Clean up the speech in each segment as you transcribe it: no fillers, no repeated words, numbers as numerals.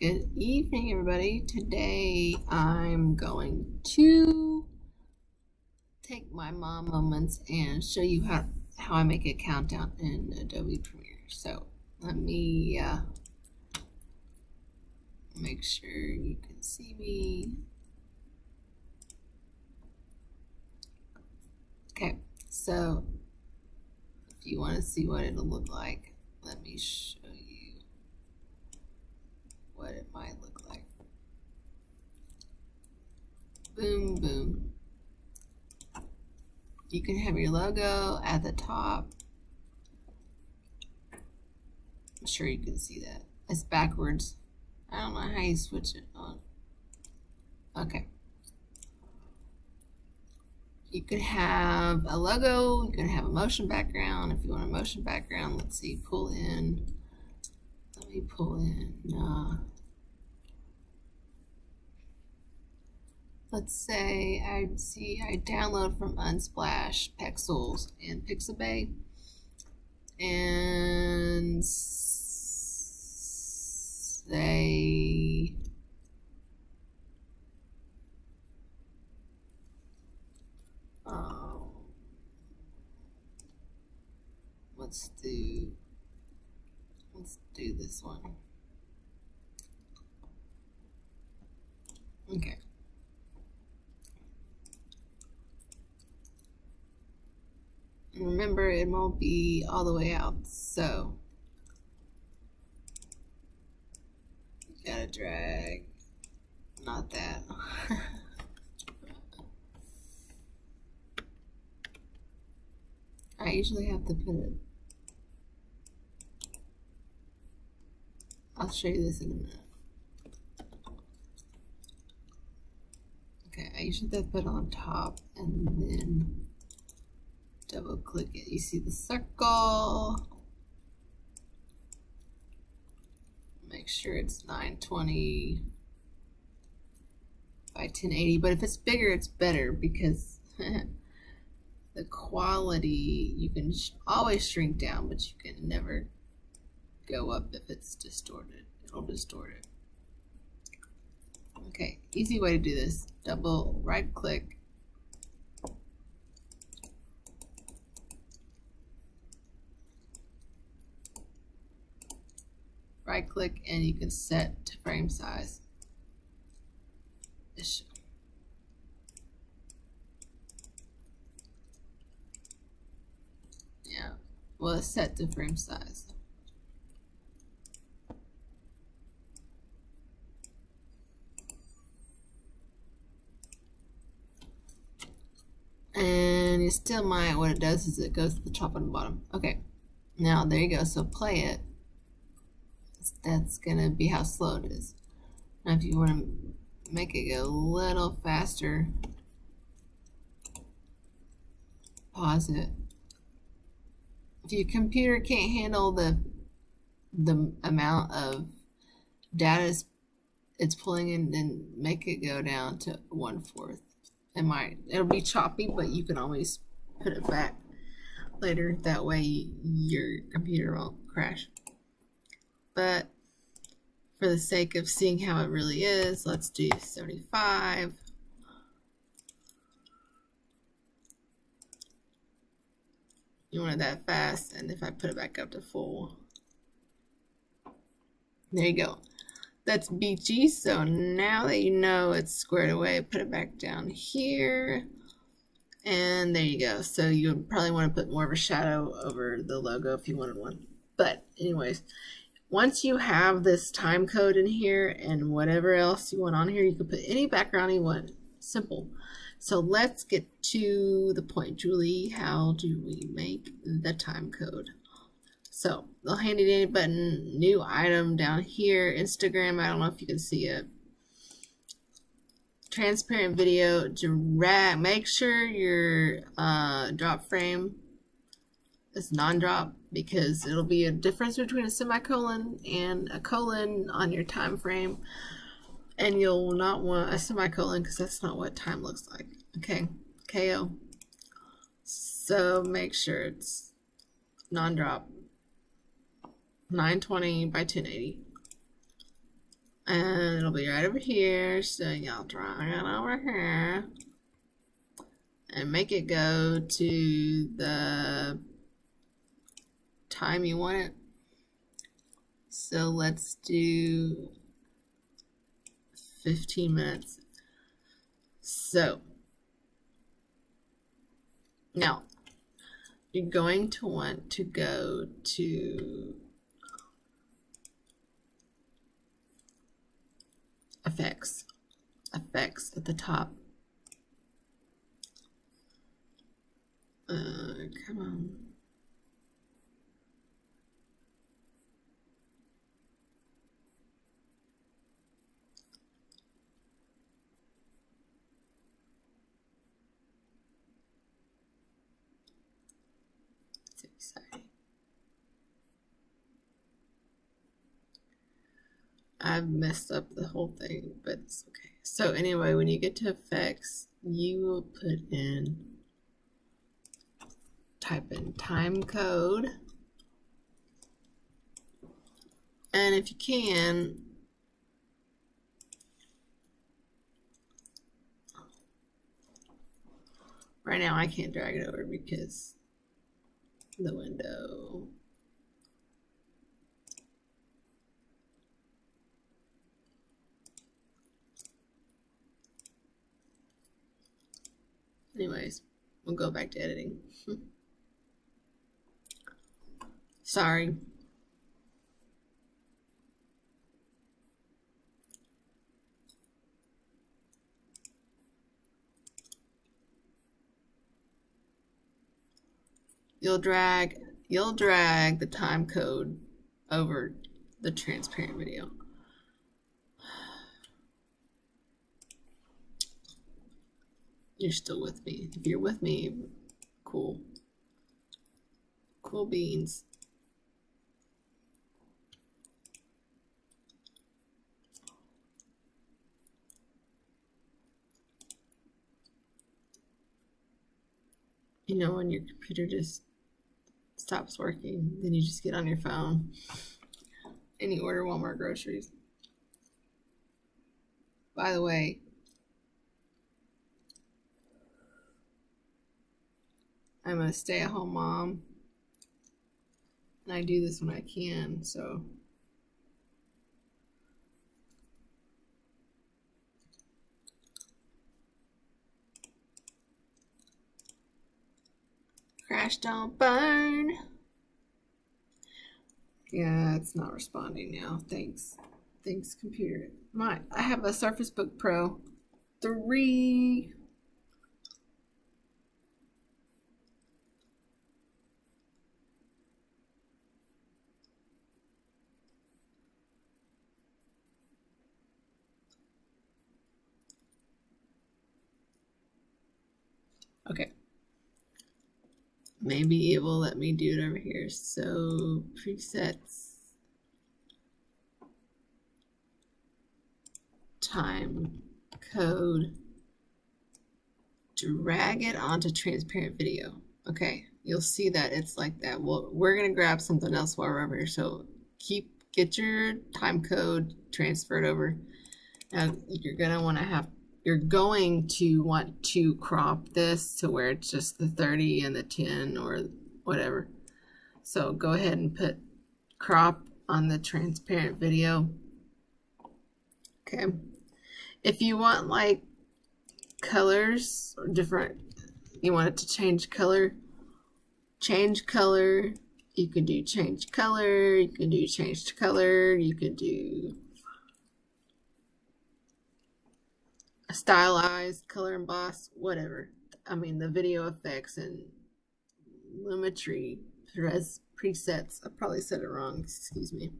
Good evening, everybody. Today I'm going to take my mom moments and show you how I make a countdown in Adobe Premiere. So let me make sure you can see me. Okay, so if you want to see what it'll look like, let me show you what it might look like. Boom, boom. You can have your logo at the top. I'm sure you can see that. It's backwards. I don't know how you switch it on. Okay. You could have a logo, you can have a motion background. If you want a motion background, let's see, pull in. Let me pull in. Let's say I download from Unsplash, Pexels, and Pixabay. And say let's do this one. Okay. And remember, it won't be all the way out, so you gotta drag, not that. I usually have to put it. I'll show you this in a minute. Okay, I usually have to put it on top and then double click it. You see the circle. Make sure it's 920 by 1080, but if it's bigger, it's better because the quality, you can always shrink down, but you can never go up if it's distorted. It'll distort it. Okay, easy way to do this. Double right click. Right click and you can set to frame size. Yeah, well, it's set to frame size. And you still might, what it does is it goes to the top and bottom. Okay, now there you go. So play it. That's gonna be how slow it is. Now if you want to make it go a little faster, pause it. If your computer can't handle the amount of data it's pulling in, then make it go down to 1/4. It'll be choppy, but you can always put it back later. That way your computer won't crash. But for the sake of seeing how it really is, let's do 75. You want it that fast, and if I put it back up to full, there you go. That's beachy. So now that you know it's squared away, put it back down here, and there you go. So you would probably want to put more of a shadow over the logo if you wanted one. But anyways, once you have this time code in here and whatever else you want on here, you can put any background you want. Simple. So let's get to the point. Julie, how do we make the time code? So the handy dandy button, new item down here, Instagram, I don't know if you can see it. Transparent video, drag, make sure your drop frame is non-drop, because it'll be a difference between a semicolon and a colon on your time frame, and you'll not want a semicolon because that's not what time looks like. Okay, KO. So make sure it's non-drop, 920 by 1080. And it'll be right over here. So y'all drag it over here and make it go to the time you want it. So let's do 15 minutes. So now you're going to want to go to effects at the top. Come on. It's exciting. I've messed up the whole thing, but it's okay. So anyway, when you get to effects, you will type in time code. And if you can, right now I can't drag it over because the window. Anyways, we'll go back to editing. Sorry. You'll drag the time code over the transparent video. You're still with me. If you're with me, cool. Cool beans. You know, when your computer just stops working, then you just get on your phone and you order Walmart groceries. By the way, I'm a stay-at-home mom, and I do this when I can, so crash don't burn. Yeah, it's not responding now. Thanks computer. I have a Surface Book Pro 3. Okay. Maybe it will let me do it over here. So presets, time code, drag it onto transparent video. Okay, you'll see that it's like that. Well, we're gonna grab something else while we're over here. So get your time code transferred over. Now you're going to want to crop this to where it's just the 30 and the 10 or whatever. So go ahead and put crop on the transparent video. Okay. If you want like colors or different, you want it to change color, you can do change color, you can do change color, you can do stylized, color emboss, whatever. I mean, the video effects and Lumetri presets. I probably said it wrong, excuse me.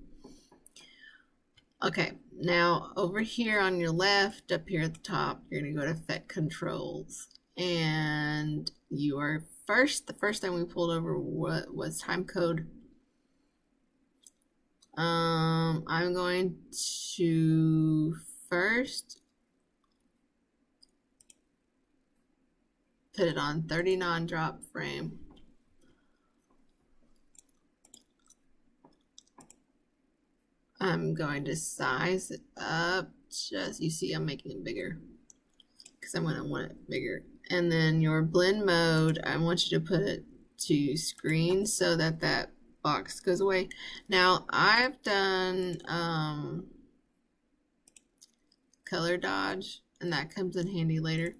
Okay, now over here on your left, up here at the top, you're gonna go to effect controls, and you are the first thing we pulled over was time code. I'm going to first put it on 30 non-drop frame. I'm going to size it up. Just, you see I'm making it bigger because I'm going to want it bigger. And then your blend mode, I want you to put it to screen so that that box goes away. Now I've done color dodge, and that comes in handy later.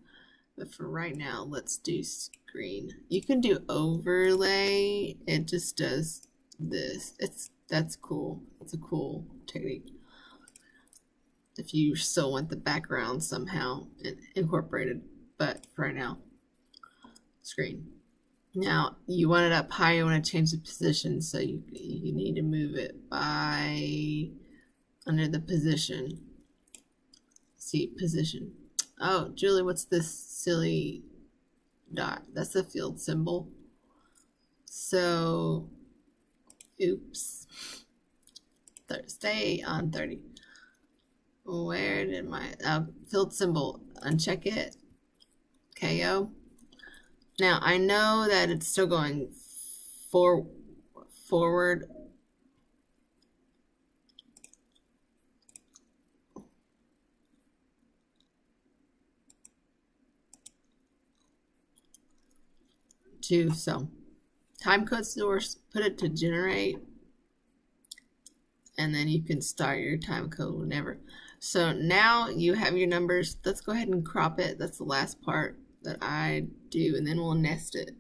But for right now, let's do screen. You can do overlay. It just does this. That's cool. It's a cool technique. If you still want the background somehow incorporated, but for right now, screen. Now you want it up high. You want to change the position, so you need to move it by under the position. See, position. Oh, Julie, what's this silly dot? That's a field symbol. So, oops. Stay on 30. Where did my field symbol? Uncheck it. KO. Now I know that it's still going forward. So time code source, put it to generate, and then you can start your time code whenever. So now you have your numbers. Let's go ahead and crop it. That's the last part that I do, and then we'll nest it.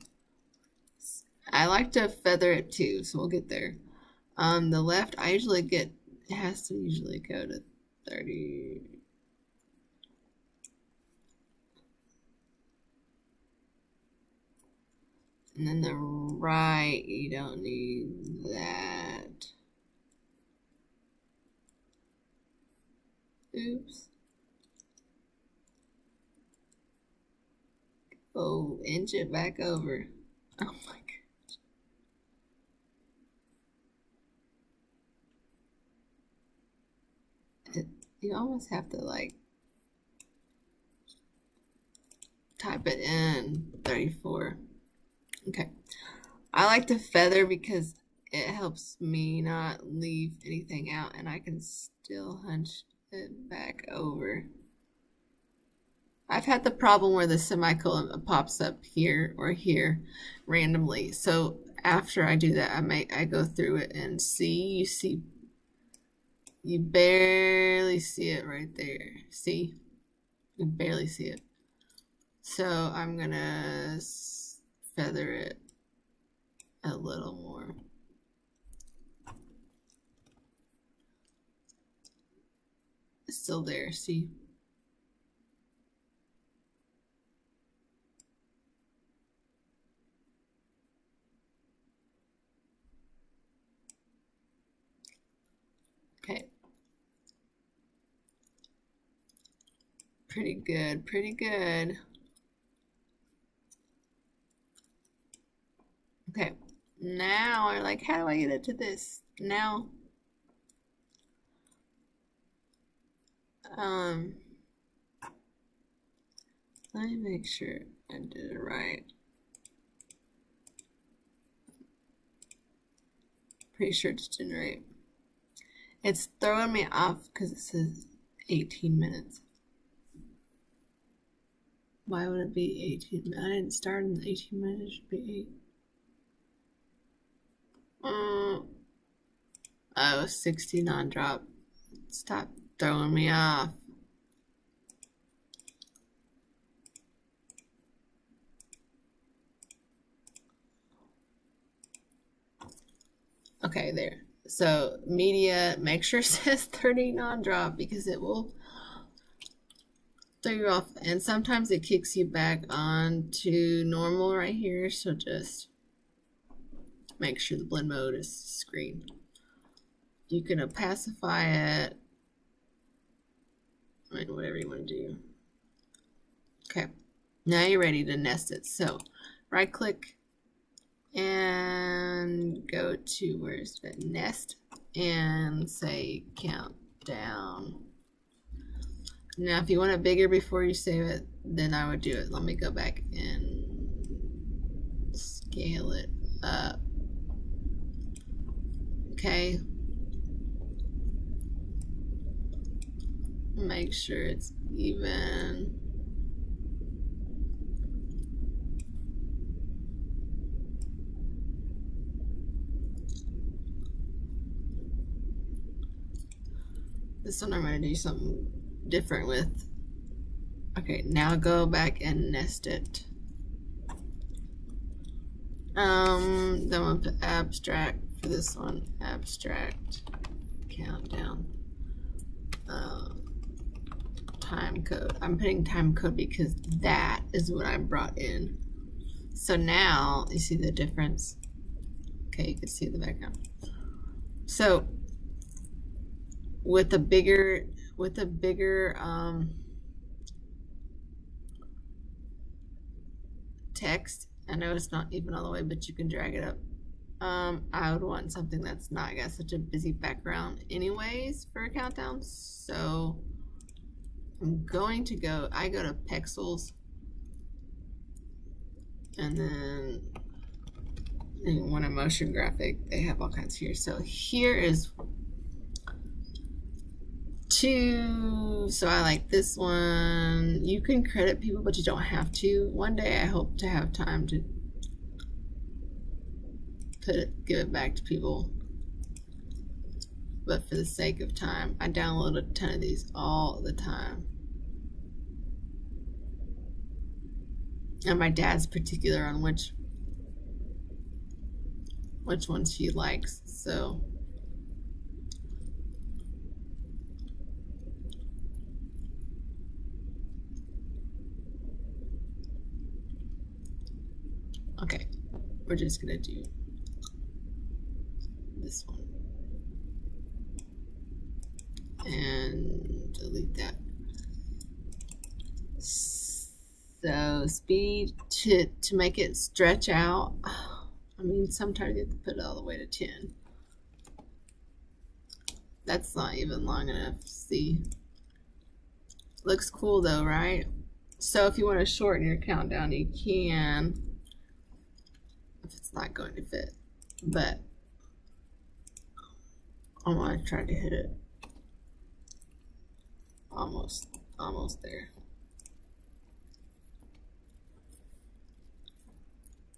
I like to feather it too, so we'll get there. On the left, I usually get, it has to usually go to 30. And then the right, you don't need that. Oops. Oh, inch it back over. Oh my gosh. You almost have to like type it in 34. Okay. I like to feather because it helps me not leave anything out, and I can still hunch it back over. I've had the problem where the semicolon pops up here or here randomly. So after I do that, I go through it and see, you barely see it right there. See? You barely see it. So I'm gonna feather it a little more. It's still there, see? Okay. Pretty good, pretty good. Okay, now we're like, how do I get it to this? Now, let me make sure I did it right. Pretty sure it's generate. It's throwing me off because it says 18 minutes. Why would it be 18? I didn't start in 18 minutes. It should be 8. Oh, 60 non-drop. Stop throwing me off. Okay, there. So media, make sure it says 30 non-drop because it will throw you off. And sometimes it kicks you back on to normal right here. So just make sure the blend mode is screen. You can opacify it. I mean, whatever you want to do. Okay, now you're ready to nest it. So right click and go to, where's the nest, and say countdown. Now if you want it bigger before you save it, then I would do it. Let me go back and scale it up. Okay. Make sure it's even. This one I'm going to do something different with. Okay, now go back and nest it. Then we'll put abstract for this one. Abstract countdown. Time code. I'm putting time code because that is what I brought in. So now you see the difference. Okay, you can see the background. So with a bigger text, I know it's not even all the way, but you can drag it up. I would want something that's not got such a busy background anyways for a countdown. So I'm going to go to pixels, and then when a motion graphic, they have all kinds here. So here is two. So I like this one. You can credit people, but you don't have to. One day I hope to have time to give it back to people. But for the sake of time, I download a ton of these all the time. And my dad's particular on which ones he likes. So okay, we're just gonna do this one and delete that. So speed to make it stretch out. I mean, sometimes you have to put it all the way to 10. That's not even long enough. See, looks cool though, right? So if you want to shorten your countdown, you can, if it's not going to fit, but I want to try to hit it. Almost there.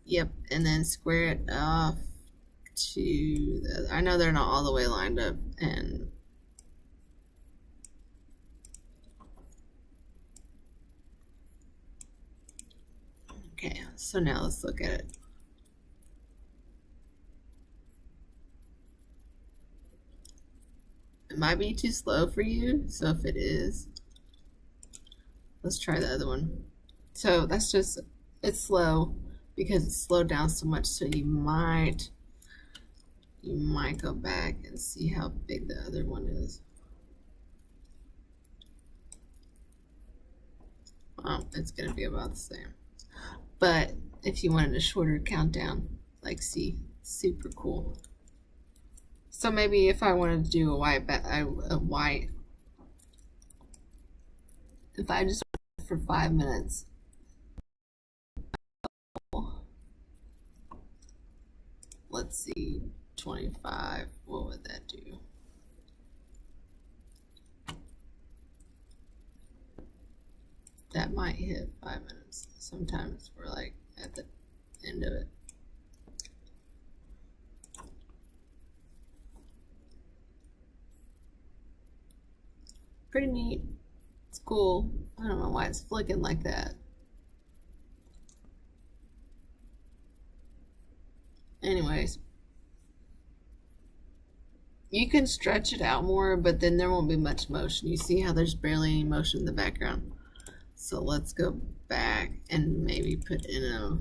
Yep, and then square it off to I know they're not all the way lined up, and okay, so now let's look at it. It might be too slow for you, so if it is, let's try the other one. So that's just, it's slow because it's slowed down so much, so you might go back and see how big the other one is. It's gonna be about the same. But if you wanted a shorter countdown, like see, super cool. So maybe if I wanted to do a white, if I just went for 5 minutes, let's see, 25, what would that do? That might hit 5 minutes. Sometimes we're like at the end of it. Pretty neat. It's cool. I don't know why it's flicking like that. Anyways, you can stretch it out more, but then there won't be much motion. You see how there's barely any motion in the background. So let's go back and maybe put in a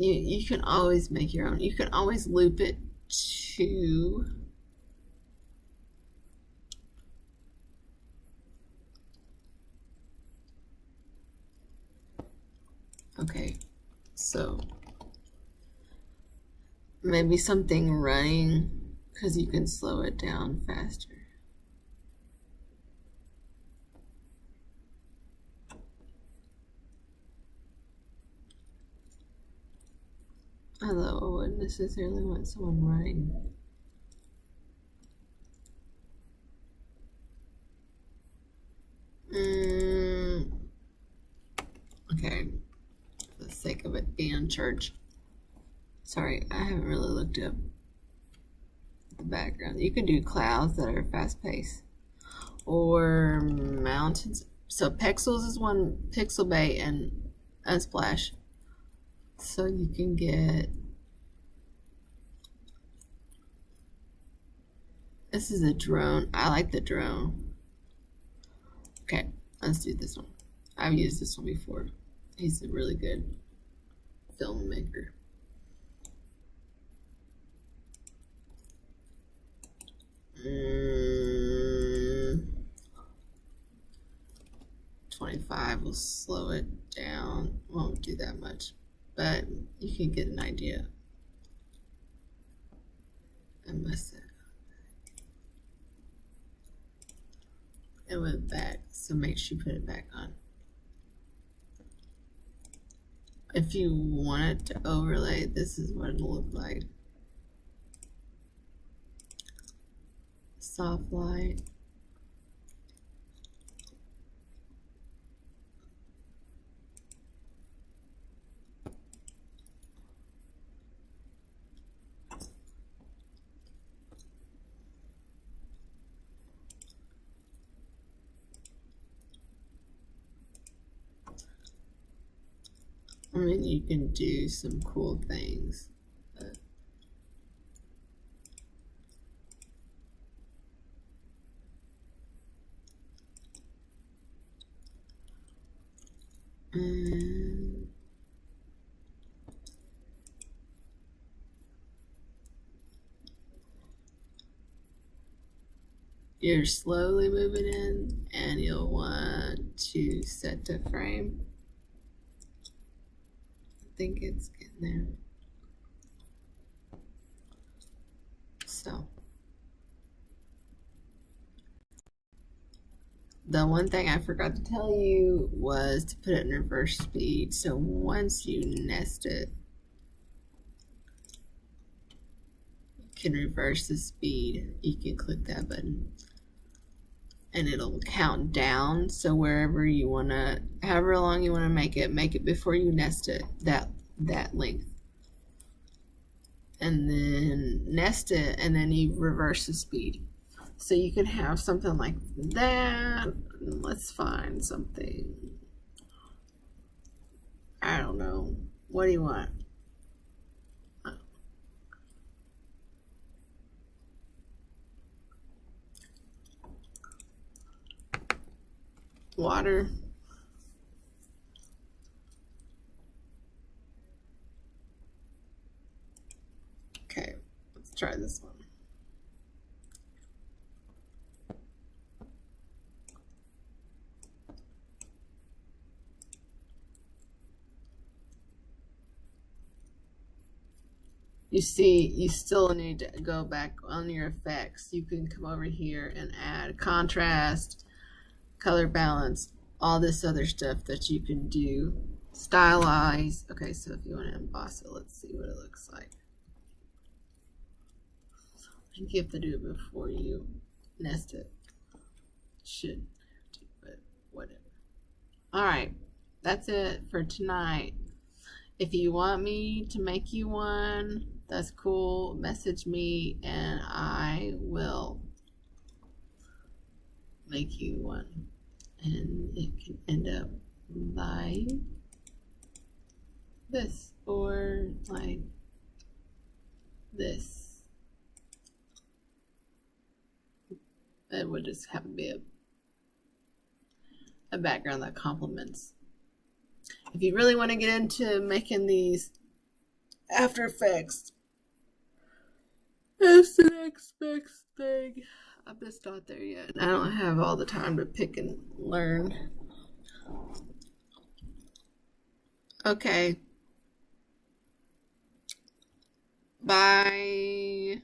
you can always make your own. You can always loop it to Okay, so maybe something running, because you can slow it down faster. Although I wouldn't necessarily want someone running. Okay, for the sake of it being in church. Sorry, I haven't really looked up the background. You can do clouds that are fast paced or mountains. So Pexels is one, Pixel Bay and Unsplash. So you can get, this is a drone. I like the drone. Okay, let's do this one. I've used this one before. He's a really good filmmaker. Mm, 25 will slow it down. Won't do that much, but you can get an idea. I must have. It went back, so make sure you put it back on. If you want it to overlay, this is what it'll look like. Soft light. I mean, you can do some cool things. You're slowly moving in, and you'll want to set to frame. I think it's getting there. So the one thing I forgot to tell you was to put it in reverse speed. So once you nest it, you can reverse the speed. You can click that button and it'll count down. So wherever you want to, however long you want to make it before you nest it, that length. And then nest it, and then you reverse the speed. So you can have something like that. Let's find something. I don't know. What do you want? Water. Okay, let's try this one. You see, you still need to go back on your effects. You can come over here and add contrast, color balance, all this other stuff that you can do. Stylize. Okay, so if you want to emboss it, let's see what it looks like. I think you have to do it before you nest it. Should do, but whatever. All right, that's it for tonight. If you want me to make you one, that's cool. Message me and I will make you one. And it can end up like this or like this. It would just have to be a background that complements. If you really want to get into making these After Effects, it's the next best thing. I'm just not there yet. I don't have all the time to pick and learn. Okay. Bye.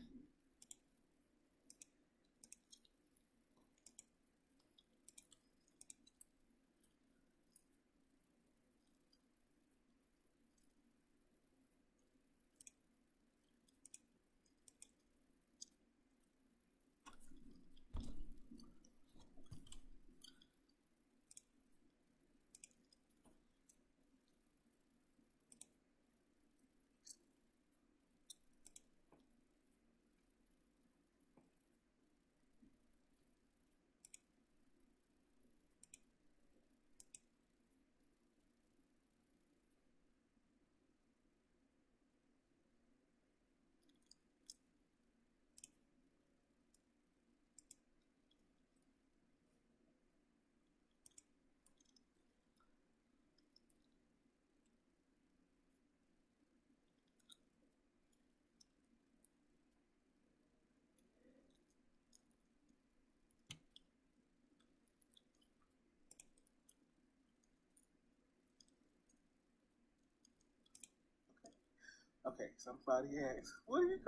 Okay, somebody asked, what do you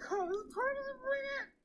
call this part of the brand?